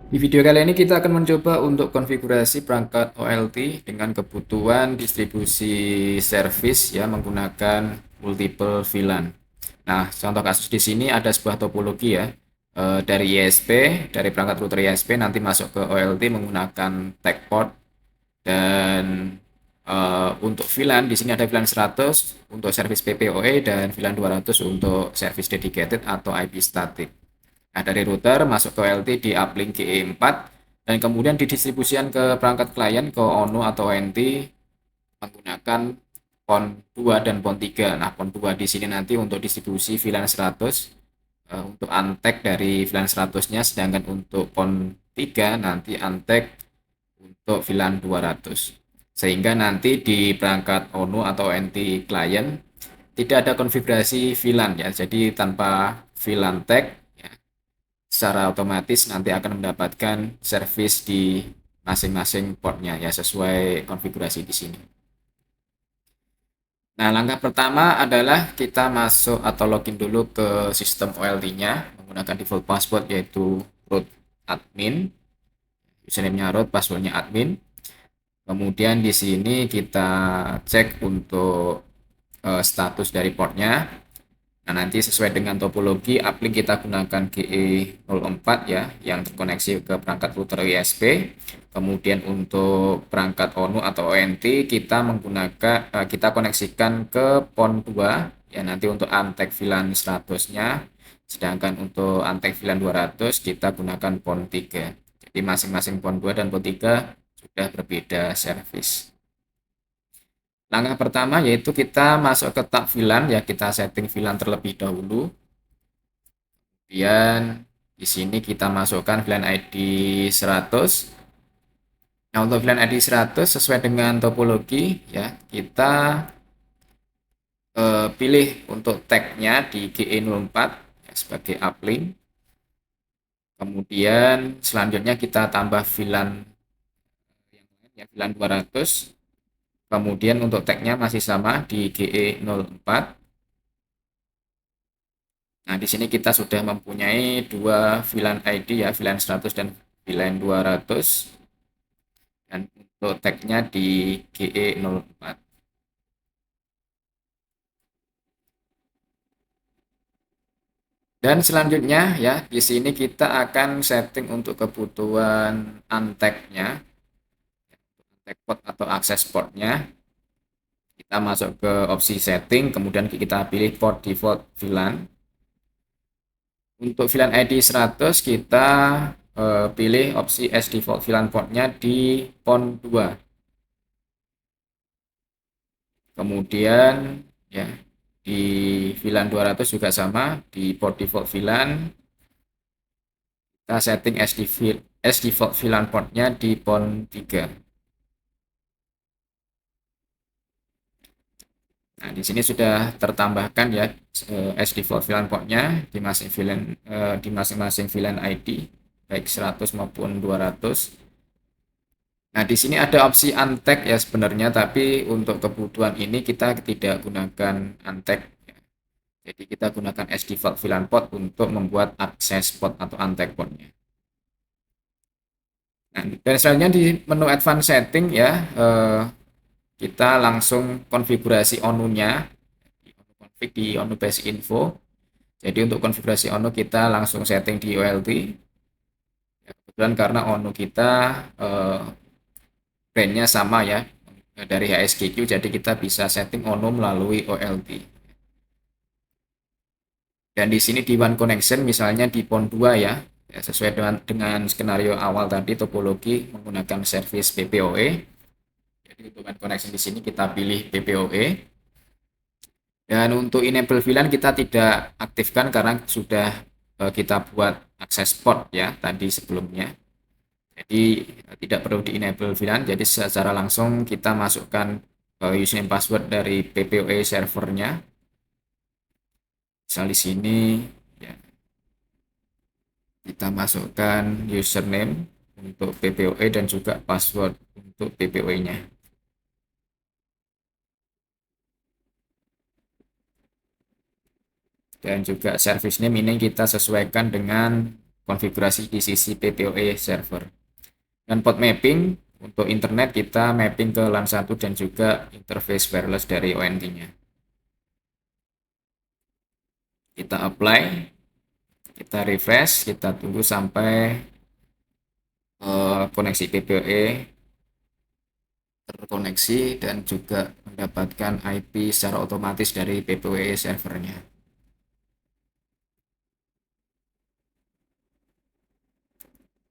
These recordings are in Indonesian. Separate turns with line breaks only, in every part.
Di video kali ini kita akan mencoba untuk konfigurasi perangkat OLT dengan kebutuhan distribusi service ya menggunakan multiple VLAN. Nah, contoh kasus di sini ada sebuah topologi ya dari ISP, dari perangkat router ISP nanti masuk ke OLT menggunakan tag port dan untuk VLAN di sini ada VLAN 100 untuk service PPOE dan VLAN 200 untuk service dedicated atau IP static. Nah, dari router masuk ke OLT di uplink GE4 dan kemudian didistribusikan ke perangkat klien ke ONU atau ONT menggunakan PON 2 dan PON 3. Nah, PON 2 di sini nanti untuk distribusi VLAN 100 untuk antek dari VLAN 100-nya, sedangkan untuk PON 3 nanti antek untuk VLAN 200. Sehingga nanti di perangkat ONU atau ONT klien tidak ada konfigurasi VLAN ya. Jadi tanpa VLAN tag ya, secara otomatis nanti akan mendapatkan service di masing-masing portnya ya sesuai konfigurasi di sini. Nah, langkah pertama adalah kita masuk atau login dulu ke sistem OLT-nya menggunakan default password yaitu root admin, username-nya root, password-nya admin. Kemudian di sini kita cek untuk status dari portnya. Nah, nanti sesuai dengan topologi uplink kita gunakan GE04 ya yang terkoneksi ke perangkat router ISP. Kemudian untuk perangkat ONU atau ONT kita kita koneksikan ke PON 2 ya nanti untuk antek VLAN 100-nya. Sedangkan untuk antek VLAN 200 kita gunakan PON 3. Jadi masing-masing PON 2 dan PON 3 sudah berbeda service. Langkah pertama yaitu kita masuk ke tab VLAN ya, kita setting VLAN terlebih dahulu. Kemudian di sini kita masukkan VLAN ID 100. Nah, untuk VLAN ID 100 sesuai dengan topologi ya, kita pilih untuk tagnya di GE04 ya, sebagai uplink. Kemudian selanjutnya kita tambah VLAN yang lain ya, VLAN 200. Kemudian untuk tagnya masih sama di GE04. Nah, di sini kita sudah mempunyai dua VLAN ID ya, VLAN 100 dan VLAN 200. Dan untuk tagnya di GE04. Dan selanjutnya ya, di sini kita akan setting untuk kebutuhan untagged-nya, untagged port atau akses portnya. Kita masuk ke opsi setting, kemudian kita pilih port default VLAN. Untuk VLAN ID 100 kita pilih opsi as default VLAN portnya di PON 2. Kemudian ya di VLAN 200 juga sama di port default VLAN kita setting as default VLAN portnya di PON 3. Nah, di sini sudah tertambahkan ya as default VLAN portnya di masing-masing VLAN ID baik 100 maupun 200. Nah, di sini ada opsi untagged ya sebenarnya, tapi untuk kebutuhan ini kita tidak gunakan untagged. Jadi kita gunakan as default VLAN port untuk membuat akses port atau untagged portnya. Nah, dan selanjutnya di menu advanced setting ya, kita langsung konfigurasi ONU-nya, config di ONU basic info. Jadi untuk konfigurasi ONU kita langsung setting di OLT. Ya, kebetulan karena ONU kita brandnya sama ya dari HSGQ, jadi kita bisa setting ONU melalui OLT. Dan di sini di One Connection misalnya di PON 2 ya, sesuai dengan skenario awal tadi topologi menggunakan service PPOE. Jadi untuk One Connection di sini kita pilih PPOE. Dan untuk enable VLAN kita tidak aktifkan karena sudah kita buat akses port ya tadi sebelumnya. Jadi tidak perlu di enable VLAN, jadi secara langsung kita masukkan username password dari PPOE servernya. Misal di sini ya, kita masukkan username untuk PPOE dan juga password untuk PPOE-nya. Dan juga service name ini kita sesuaikan dengan konfigurasi di sisi PPOE server. Dan port mapping untuk internet kita mapping ke LAN 1 dan juga interface wireless dari ONT-nya. Kita apply, kita refresh, kita tunggu sampai koneksi PPOE terkoneksi dan juga mendapatkan IP secara otomatis dari PPOE servernya.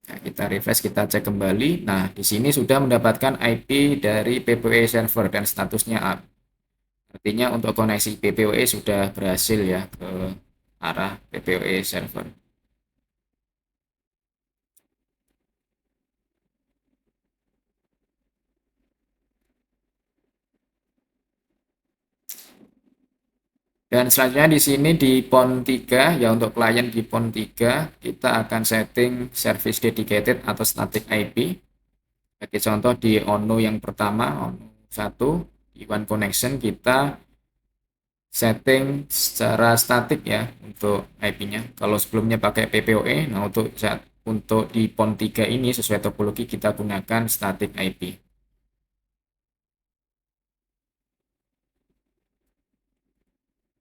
Nah, kita refresh, kita cek kembali. Nah, di sini sudah mendapatkan IP dari PPOE server dan statusnya up. Artinya untuk koneksi PPOE sudah berhasil ya ke arah PPOE server. Dan selanjutnya di sini di PON 3 ya, untuk klien di PON 3 kita akan setting service dedicated atau static IP. Sebagai contoh di ONU yang pertama, ONU 1 di One Connection kita setting secara statik ya untuk IP-nya. Kalau sebelumnya pakai PPOE, nah untuk di PON 3 ini sesuai topologi kita gunakan static IP.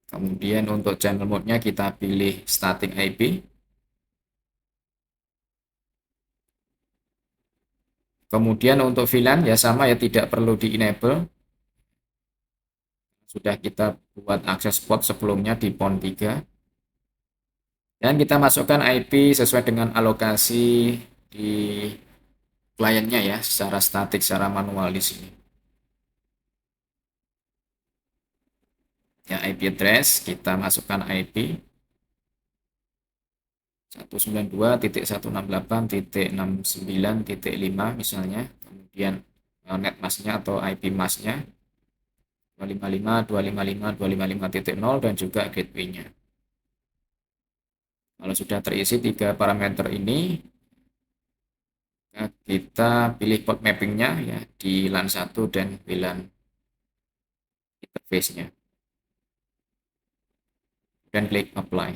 Kemudian untuk channel mode-nya kita pilih static IP. Kemudian untuk VLAN ya sama ya, tidak perlu di enable. Sudah kita buat akses port sebelumnya di PON 3. Dan kita masukkan IP sesuai dengan alokasi di kliennya ya, secara statik, secara manual di sini. Ya, IP address kita masukkan IP 192.168.69.5 misalnya. Kemudian net masknya atau IP masknya 255.255.255.0 dan juga gateway-nya. Kalau sudah terisi 3 parameter ini, kita pilih port mapping-nya ya di LAN 1 dan WLAN interface-nya. Dan klik apply.